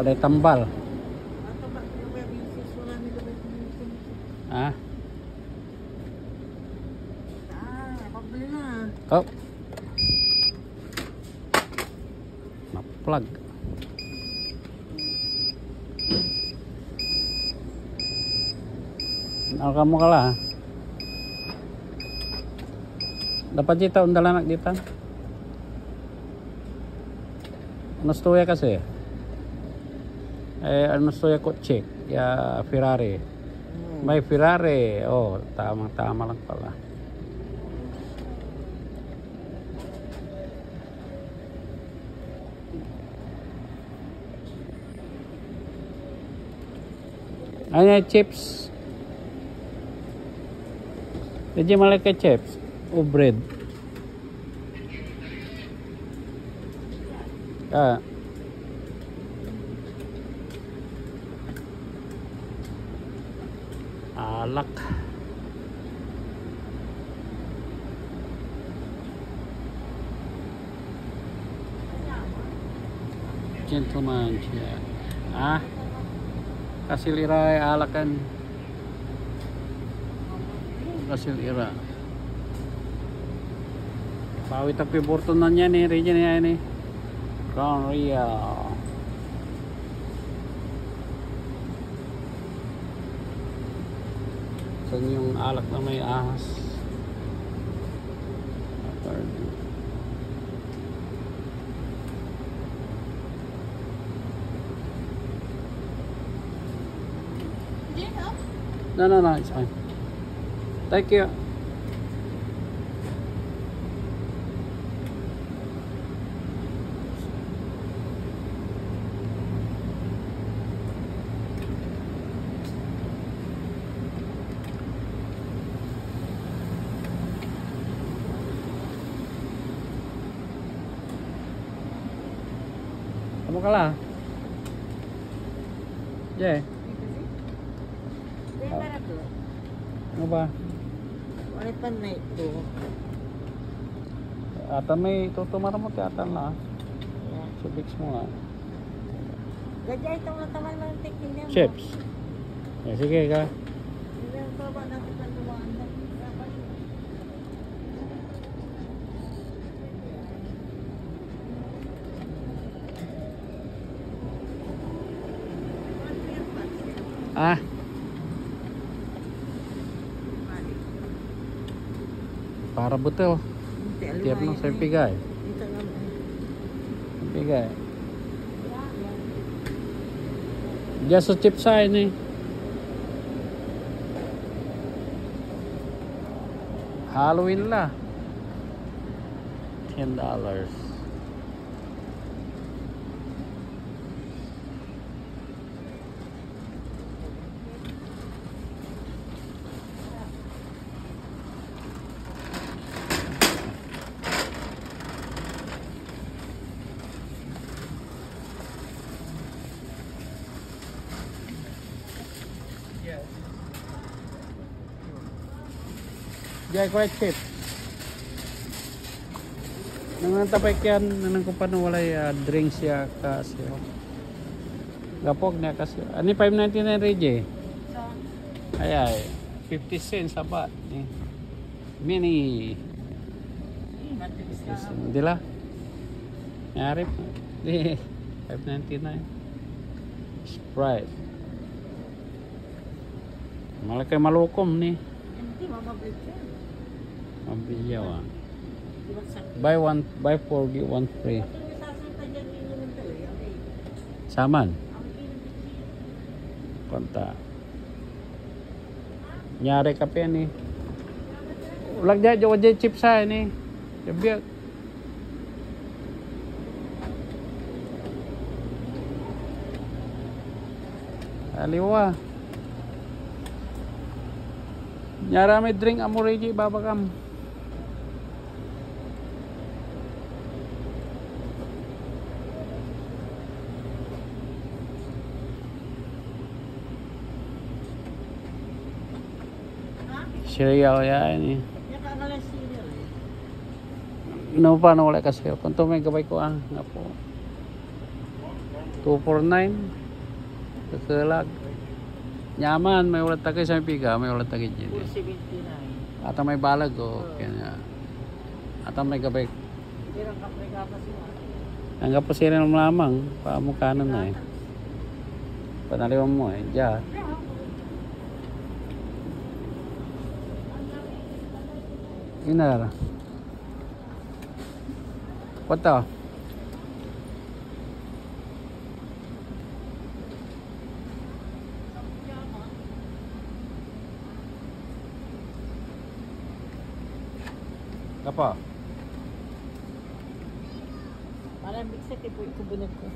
Balay tambal. Ah. Pabili na. Oh. Na-plug. Kamu kalah. Dapat dito undalan dito. Ano stoya kasi? Ano stoya kotse? Ya Ferrari. May Ferrari. Oh, tama lang pala. Ano chips? Jadi malaki chips. Oh, bread. Ah. Alak. Gentleman siya. Ah. Kasilira alakan. Kasilira. Bawi tapi bortonan niya ni region niya ni. Crown Royal. Saan yung alak na may ahas? No, it's fine. Thank you. Kamu kalah? Yeah. Ano ba? Wala pa na ito. Atan may tutumara mo atan la. Yeah. Subix mo nga. Gadya itong nataman ng tikin niya. Chips. Sige ka. Hindi ang baba natin ang dumaan. Ah. Para betul. Tiap nang saya pigai. Pigai. Dia secip saya ini. Halloween lah. $10. Jai quite cheap. Nang tapay kyan nang kupano walay drinks ya kasi. Gapog niya kasi. Ani 5.99 reje. Ay 50 cents sabat ni. Mini. Dila. Yarip. Di 5.99. Sprite. Malaki malukom ni. Hindi mabablit siya. Mabiyaw ah. Buy 4 get 1 free. Saman. Konta. Nyari kape ni. Ulag dia wajah chip saya ni. Biar. Aliwa. Nyara may drink amoregi babakam. Cereal ya ini. No pa na wala kasi. Kung may gabay ko nga po. 249. Kakalag. Nyaman, may ulat tagay sa piga, may ulat tagay dyan. 479. At may balag o. Kaya at may gabay. Pero kaprega pa siya. Ang kapusirin mo lamang, pamukano na eh. Panaliwan mo eh, dyan. Inar. What the? Apa? Parang bigsa tipo ikubunod ko.